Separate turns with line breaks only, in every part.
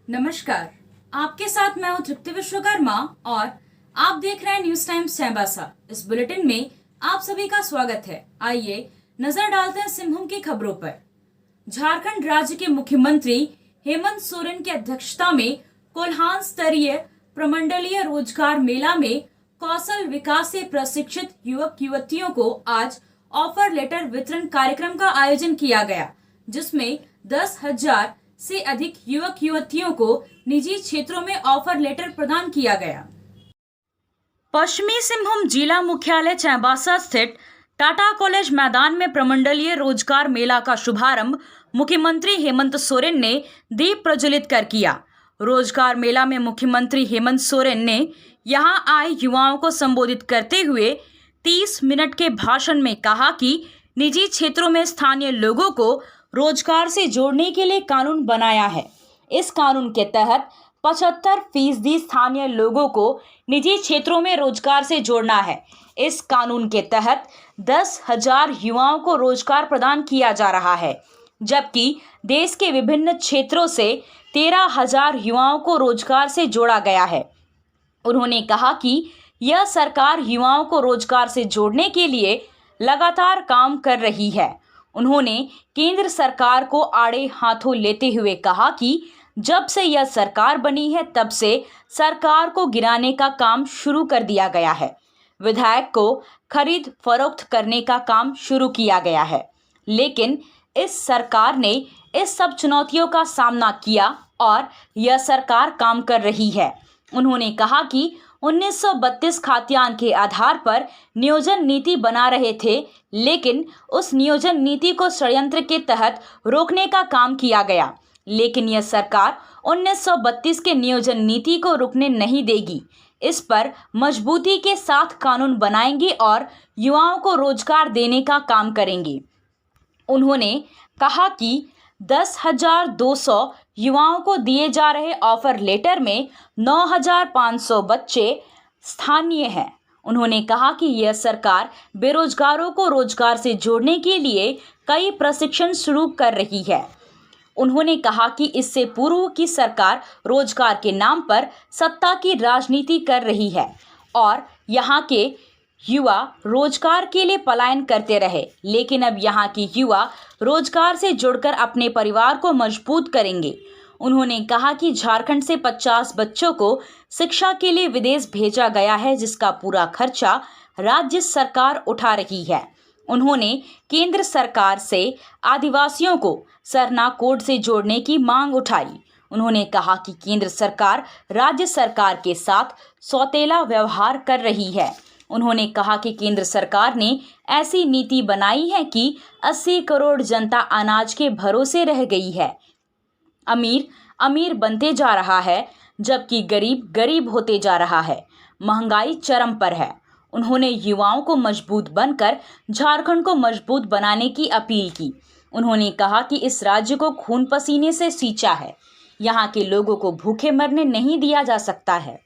नमस्कार, आपके साथ मैं हूं तृप्ति विश्वकर्मा और आप देख रहे हैं न्यूज टाइम्स चाईबासा। इस बुलेटिन में आप सभी का स्वागत है। आइए नजर डालते हैं सिंहभूम की खबरों पर। झारखंड राज्य के मुख्यमंत्री हेमंत सोरेन की अध्यक्षता में कोल्हान स्तरीय प्रमंडलीय रोजगार मेला में कौशल विकास से प्रशिक्षित युवक युवतियों को आज ऑफर लेटर वितरण कार्यक्रम का आयोजन किया गया, जिसमें 10,000 से अधिक युवक युवतियों को निजी क्षेत्रों में ऑफर लेटर प्रदान किया गया। पश्चिमी सिंहभूम जिला मुख्यालय चाईबासा स्थित टाटा कॉलेज मैदान में प्रमंडलीय रोजगार मेला का शुभारंभ मुख्यमंत्री हेमंत सोरेन ने दीप प्रज्वलित कर किया। रोजगार मेला में मुख्यमंत्री हेमंत सोरेन ने यहां आए युवाओं को संबोधित करते हुए 30 मिनट के भाषण में कहा कि निजी क्षेत्रों में स्थानीय लोगों को रोजगार से जोड़ने के लिए कानून बनाया है। इस कानून के तहत 75% स्थानीय लोगों को निजी क्षेत्रों में रोजगार से जोड़ना है। इस कानून के तहत 10,000 युवाओं को रोजगार प्रदान किया जा रहा है, जबकि देश के विभिन्न क्षेत्रों से 13,000 युवाओं को रोजगार से जोड़ा गया है। उन्होंने कहा कि यह सरकार युवाओं को रोजगार से जोड़ने के लिए लगातार काम कर रही है। उन्होंने केंद्र सरकार को आड़े हाथों लेते हुए कहा कि जब से यह सरकार बनी है तब से सरकार को गिराने का काम शुरू कर दिया गया है। विधायक को खरीद फरोख्त करने का काम शुरू किया गया है, लेकिन इस सरकार ने इस सब चुनौतियों का सामना किया और यह सरकार काम कर रही है। उन्होंने कहा कि 1932 खाद्यान्न के आधार पर नियोजन नीति बना रहे थे, लेकिन उस नियोजन नीति को षड्यंत्र के तहत रोकने का काम किया गया। लेकिन यह सरकार 1932 के नियोजन नीति को रुकने नहीं देगी। इस पर मजबूती के साथ कानून बनाएंगे और युवाओं को रोजगार देने का काम करेंगे। उन्होंने कहा कि 10,200 युवाओं को दिए जा रहे ऑफर लेटर में 9,500 बच्चे स्थानीय हैं। उन्होंने कहा कि यह सरकार बेरोजगारों को रोजगार से जोड़ने के लिए कई प्रशिक्षण शुरू कर रही है। उन्होंने कहा कि इससे पूर्व की सरकार रोजगार के नाम पर सत्ता की राजनीति कर रही है और यहाँ के युवा रोजगार के लिए पलायन करते रहे, लेकिन अब यहाँ के युवा रोजगार से जुड़कर अपने परिवार को मजबूत करेंगे। उन्होंने कहा कि झारखंड से 50 बच्चों को शिक्षा के लिए विदेश भेजा गया है, जिसका पूरा खर्चा राज्य सरकार उठा रही है। उन्होंने केंद्र सरकार से आदिवासियों को सरना कोड से जोड़ने की मांग उठाई। उन्होंने कहा कि केंद्र सरकार राज्य सरकार के साथ सौतेला व्यवहार कर रही है। उन्होंने कहा कि केंद्र सरकार ने ऐसी नीति बनाई है कि 80 करोड़ जनता अनाज के भरोसे रह गई है। अमीर अमीर बनते जा रहा है, जबकि गरीब गरीब होते जा रहा है। महंगाई चरम पर है। उन्होंने युवाओं को मजबूत बनकर झारखंड को मजबूत बनाने की अपील की। उन्होंने कहा कि इस राज्य को खून पसीने से सींचा है। यहाँ के लोगों को भूखे मरने नहीं दिया जा सकता है।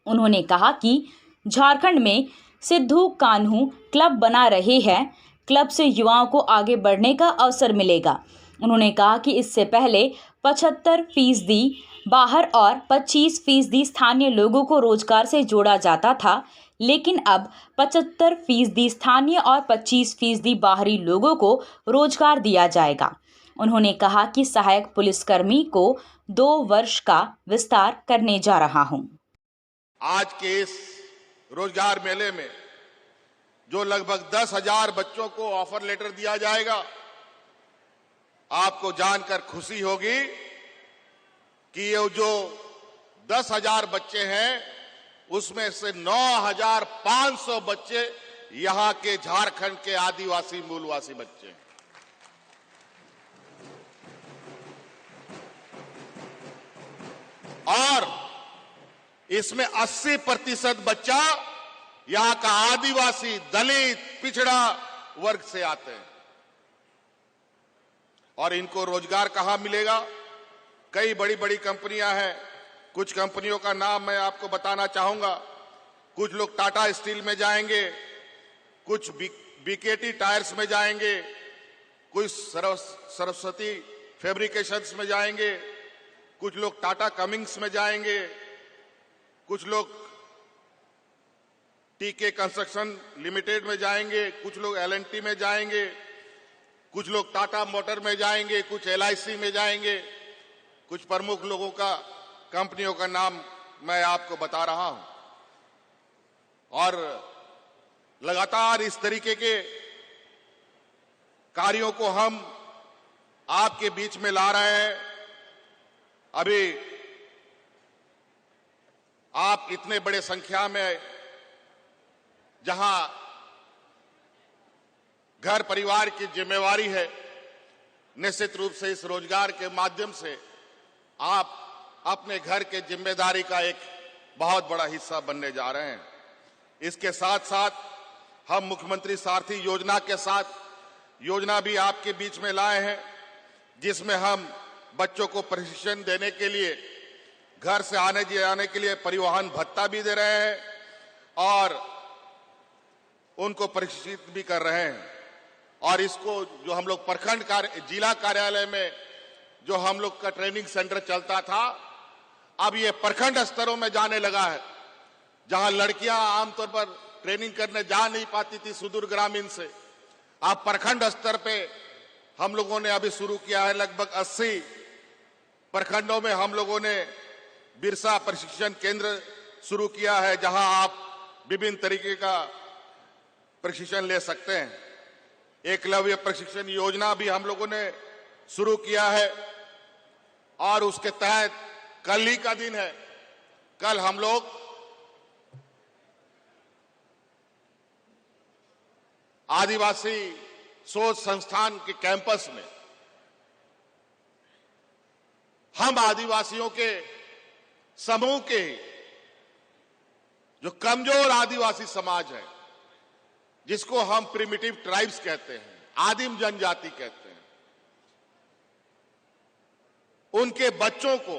उन्होंने कहा कि झारखंड में सिद्धू कान्हू क्लब बना रहे हैं। क्लब से युवाओं को आगे बढ़ने का अवसर मिलेगा। उन्होंने कहा कि इससे पहले 75% बाहर और 25% स्थानीय लोगों को रोजगार से जोड़ा जाता था, लेकिन अब 75% स्थानीय और 25% बाहरी लोगों को रोजगार दिया जाएगा। उन्होंने कहा कि सहायक पुलिसकर्मी को 2 वर्ष का विस्तार करने जा रहा हूं।
आज के इस रोजगार मेले में जो लगभग 10,000 बच्चों को ऑफर लेटर दिया जाएगा, आपको जानकर खुशी होगी कि ये जो 10,000 बच्चे हैं उसमें से 9,500 बच्चे यहां के झारखंड के आदिवासी मूलवासी बच्चे हैं। और इसमें 80% बच्चा यहां का आदिवासी, दलित, पिछड़ा वर्ग से आते हैं। और इनको रोजगार कहां मिलेगा? कई बड़ी बड़ी कंपनियां हैं। कुछ कंपनियों का नाम मैं आपको बताना चाहूंगा। कुछ लोग टाटा स्टील में जाएंगे, कुछ बीकेटी टायर्स में जाएंगे, कुछ सरस्वती फैब्रिकेशंस में जाएंगे, कुछ लोग टाटा कमिंग्स में जाएंगे, कुछ लोग टीके कंस्ट्रक्शन लिमिटेड में जाएंगे, कुछ लोग एल&टी में जाएंगे, कुछ लोग टाटा मोटर में जाएंगे, कुछ LIC में जाएंगे। कुछ प्रमुख लोगों का, कंपनियों का नाम मैं आपको बता रहा हूं। और लगातार इस तरीके के कार्यों को हम आपके बीच में ला रहे हैं। अभी आप इतने बड़े संख्या में जहां घर परिवार की जिम्मेवारी है, निश्चित रूप से इस रोजगार के माध्यम से आप अपने घर के जिम्मेदारी का एक बहुत बड़ा हिस्सा बनने जा रहे हैं। इसके साथ साथ हम मुख्यमंत्री सारथी योजना के साथ योजना भी आपके बीच में लाए हैं, जिसमें हम बच्चों को प्रशिक्षण देने के लिए, घर से आने जाने के लिए परिवहन भत्ता भी दे रहे हैं और उनको प्रशिक्षित भी कर रहे हैं। और इसको जो हम लोग प्रखंड जिला कार्यालय में जो हम लोग का ट्रेनिंग सेंटर चलता था, अब ये प्रखंड स्तरों में जाने लगा है, जहां लड़कियां आमतौर पर ट्रेनिंग करने जा नहीं पाती थी सुदूर ग्रामीण से। अब प्रखंड स्तर पे हम लोगों ने अभी शुरू किया है। लगभग 80 प्रखंडों में हम लोगों ने बिरसा प्रशिक्षण केंद्र शुरू किया है, जहां आप विभिन्न तरीके का प्रशिक्षण ले सकते हैं। एकलव्य प्रशिक्षण योजना भी हम लोगों ने शुरू किया है और उसके तहत कल ही का दिन है, कल हम लोग आदिवासी शोध संस्थान के कैंपस में हम आदिवासियों के समूह के जो कमजोर आदिवासी समाज है, जिसको हम प्रिमिटिव ट्राइब्स कहते हैं, आदिम जनजाति कहते हैं, उनके बच्चों को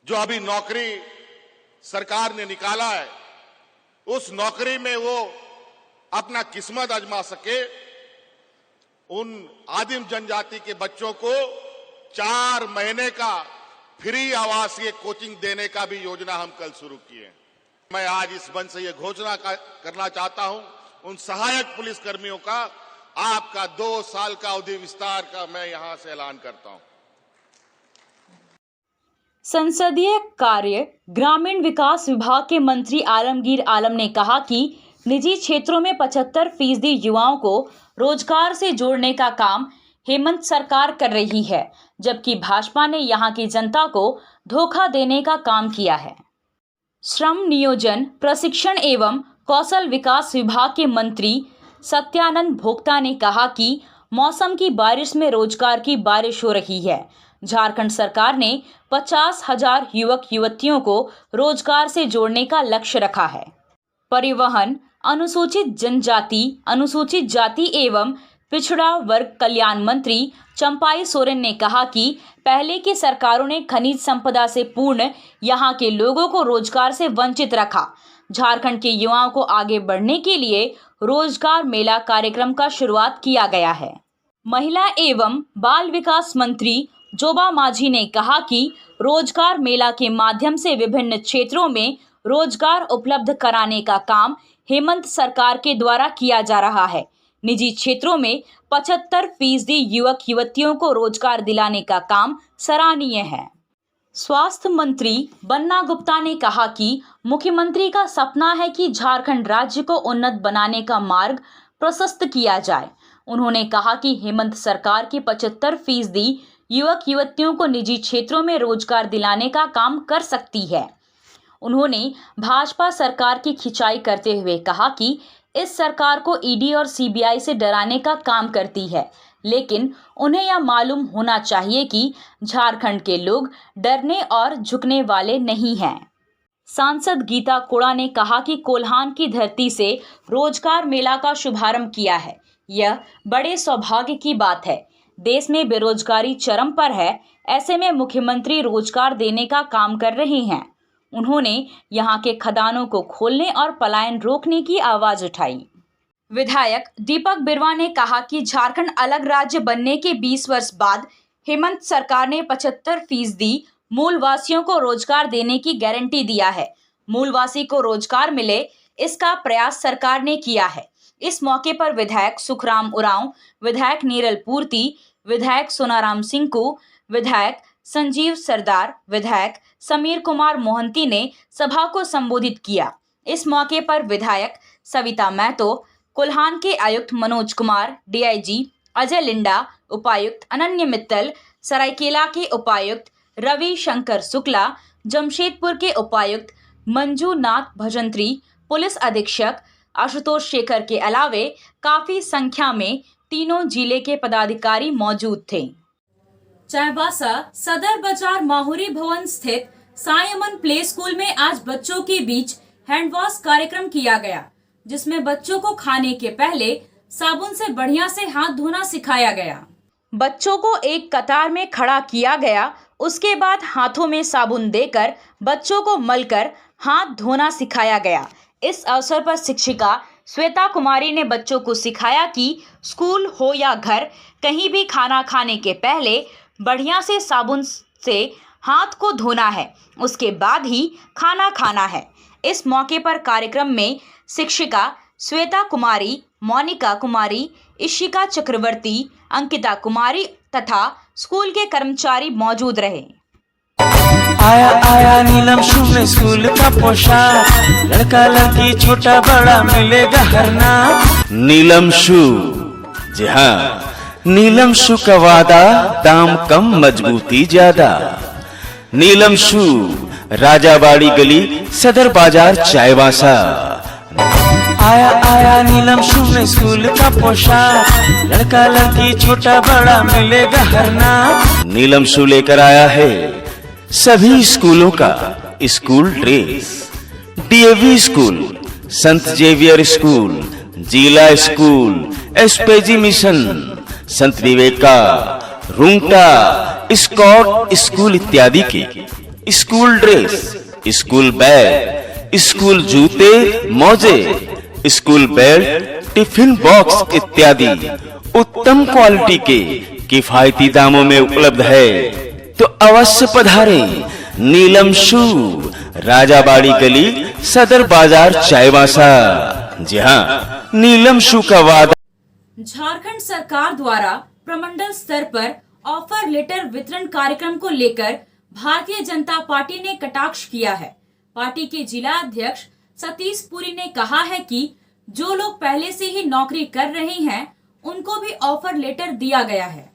जो अभी नौकरी सरकार ने निकाला है, उस नौकरी में वो अपना किस्मत आजमा सके, उन आदिम जनजाति के बच्चों को 4 महीने का फ्री आवासीय कोचिंग देने का भी योजना हम कल शुरू किए। मैं आज इस मंच से ये घोषणा करना चाहता हूं, उन सहायक पुलिस कर्मियों का आपका 2 साल का अवधि विस्तार का मैं यहां से ऐलान करता हूं।
संसदीय कार्य ग्रामीण विकास विभाग के मंत्री आलमगीर आलम ने कहा कि निजी क्षेत्रों में 75% युवाओं को रोजगार से जोड़ने का काम हेमंत सरकार कर रही है, जबकि भाजपा ने यहां की जनता को धोखा देने का काम किया है। श्रम नियोजन, प्रशिक्षण एवं कौशल विकास विभाग के मंत्री सत्यानंद भोक्ता ने कहा कि मौसम की बारिश में रोजगार की बारिश हो रही है। झारखंड सरकार ने 50,000 युवक युवतियों को रोजगार से जोड़ने का लक्ष्य रखा है। परिवहन, अनुसूचित जनजाति, अनुसूचित जाति एवं पिछड़ा वर्ग कल्याण मंत्री चंपाई सोरेन ने कहा कि पहले की सरकारों ने खनिज संपदा से पूर्ण यहां के लोगों को रोजगार से वंचित रखा। झारखंड के युवाओं को आगे बढ़ने के लिए रोजगार मेला कार्यक्रम का शुरुआत किया गया है। महिला एवं बाल विकास मंत्री जोबा माझी ने कहा कि रोजगार मेला के माध्यम से विभिन्न क्षेत्रों में रोजगार उपलब्ध कराने का काम हेमंत सरकार के द्वारा किया जा रहा है। निजी क्षेत्रों में 75% युवक युवतियों को रोजगार दिलाने का काम सराहनीय है। स्वास्थ्य मंत्री बन्ना गुप्ता ने कहा कि मुख्यमंत्री का सपना है कि झारखंड राज्य को उन्नत बनाने का मार्ग प्रशस्त किया जाए। उन्होंने कहा कि हेमंत सरकार की 75% युवक युवतियों को निजी क्षेत्रों में रोजगार दिलाने का काम कर सकती है। उन्होंने भाजपा सरकार की खिंचाई करते हुए कहा कि इस सरकार को ईडी और सीबीआई से डराने का काम करती है, लेकिन उन्हें यह मालूम होना चाहिए कि झारखंड के लोग डरने और झुकने वाले नहीं हैं। सांसद गीता कोड़ा ने कहा कि कोल्हान की धरती से रोजगार मेला का शुभारंभ किया है। यह बड़े सौभाग्य की बात है। देश में बेरोजगारी चरम पर है, ऐसे में मुख्यमंत्री रोजगार देने का काम कर रहे हैं। उन्होंने यहां के खदानों को खोलने और पलायन रोकने की आवाज उठाई। विधायक दीपक बिरुवा ने कहा कि झारखंड अलग राज्य बनने के 20 वर्ष बाद हेमंत सरकार ने 75% मूलवासियों को रोजगार देने की गारंटी दिया है। मूलवासी को रोजगार मिले, इसका प्रयास सरकार ने किया है। इस मौके पर विधायक सुखराम उरांव, विधायक नीरल पूर्ति, विधायक सोनाराम सिंकू, विधायक संजीव सरदार, विधायक समीर कुमार मोहंती ने सभा को संबोधित किया। इस मौके पर विधायक सविता महतो, कोल्हान के आयुक्त मनोज कुमार, डीआईजी अजय लिंडा, उपायुक्त अनन्य मित्तल, सरायकेला के उपायुक्त रवि शंकर शुक्ला, जमशेदपुर के उपायुक्त मंजूनाथ भजंत्री, पुलिस अधीक्षक आशुतोष शेखर के अलावे काफी संख्या में तीनों जिले के पदाधिकारी मौजूद थे। चाईबासा सदर बाजार माहुरी भवन स्थित साई अमन प्ले स्कूल में आज बच्चों के बीच हैंड वॉश कार्यक्रम किया गया, जिसमें बच्चों को खाने के पहले साबुन से बढ़िया से हाथ धोना सिखाया गया। बच्चों को एक कतार में खड़ा किया गया, उसके बाद हाथों में साबुन देकर बच्चों को मलकर हाथ धोना सिखाया गया। इस अवसर पर शिक्षिका श्वेता कुमारी ने बच्चों को सिखाया कि स्कूल हो या घर, कहीं भी खाना खाने के पहले बढ़िया से साबुन से हाथ को धोना है, उसके बाद ही खाना खाना है। इस मौके पर कार्यक्रम में शिक्षिका श्वेता कुमारी, मोनिका कुमारी, इशिका चक्रवर्ती, अंकिता कुमारी तथा स्कूल के कर्मचारी मौजूद रहे।
आया आया नीलम शू में स्कूल का पोशाक, लड़का लड़की छोटा बड़ा मिलेगा हर नाम। नीलम शू, जी हाँ, नीलम शू का वादा, दाम कम मजबूती ज्यादा। नीलम शू, राजाबाड़ी गली, सदर बाजार, चाईबासा। आया आया नीलम शू में स्कूल का पोशाक, लड़का लड़की छोटा बड़ा मिलेगा हर नाम। नीलम शू लेकर आया है सभी स्कूलों का स्कूल ड्रेस। डीएवी स्कूल, संत जेवियर स्कूल, जिला स्कूल, एसपीजी मिशन, संत विवेका, रुंगटा, स्कॉट स्कूल इत्यादि के school dress, school bag, school जूते, मोजे, स्कूल बेल्ट, टिफिन बॉक्स इत्यादि उत्तम क्वालिटी के किफायती दामों में उपलब्ध है, तो अवश्य पधारें। नीलम शू, राजाबाड़ी गली, सदर बाजार, चाईबासा। जी हाँ, नीलम शू का वादा।
झारखंड सरकार द्वारा प्रमंडल स्तर पर ऑफर लेटर वितरण कार्यक्रम को लेकर भारतीय जनता पार्टी ने कटाक्ष किया है। पार्टी के जिला अध्यक्ष सतीश पुरी ने कहा है कि जो लोग पहले से ही नौकरी कर रहे हैं, उनको भी ऑफर लेटर दिया गया है।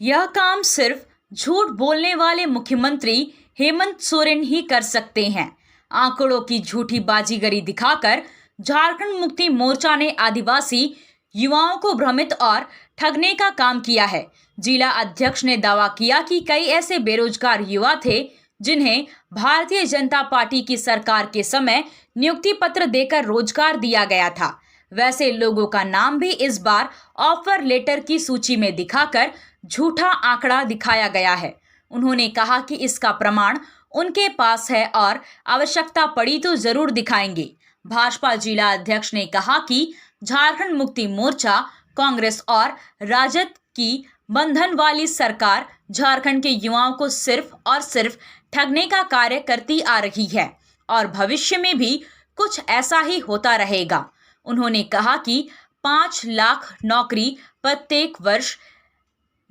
यह काम सिर्फ झूठ बोलने वाले मुख्यमंत्री हेमंत सोरेन ही कर सकते हैं। आंकड़ों की झूठी बाजीगरी दिखाकर झारखंड मुक्ति मोर्चा ने आदिवासी युवाओं को भ्रमित और ठगने का काम किया है। जिला अध्यक्ष ने दावा किया कि कई ऐसे बेरोजगार युवा थे जिन्हें भारतीय जनता पार्टी की सरकार के समय नियुक्ति पत्र देकर रोजगार दिया गया था। वैसे लोगों का नाम भी इस बार ऑफर लेटर की सूची में दिखाकर झूठा आंकड़ा दिखाया गया है। उन्होंने कहा कि इसका प्रमाण उनके पास है और आवश्यकता पड़ी तो जरूर दिखाएंगे। भाजपा जिला अध्यक्ष ने कहा कि झारखंड मुक्ति मोर्चा, कांग्रेस और राजद की बंधन वाली सरकार झारखंड के युवाओं को सिर्फ और सिर्फ ठगने का कार्य करती आ रही है और भविष्य में भी कुछ ऐसा ही होता रहेगा। उन्होंने कहा कि 5 लाख नौकरी प्रत्येक वर्ष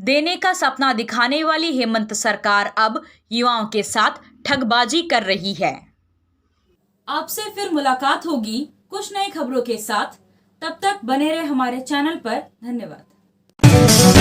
देने का सपना दिखाने वाली हेमंत सरकार अब युवाओं के साथ ठगबाजी कर रही है। आपसे फिर मुलाकात होगी कुछ नई खबरों के साथ। तब तक बने रहे हमारे चैनल पर। धन्यवाद।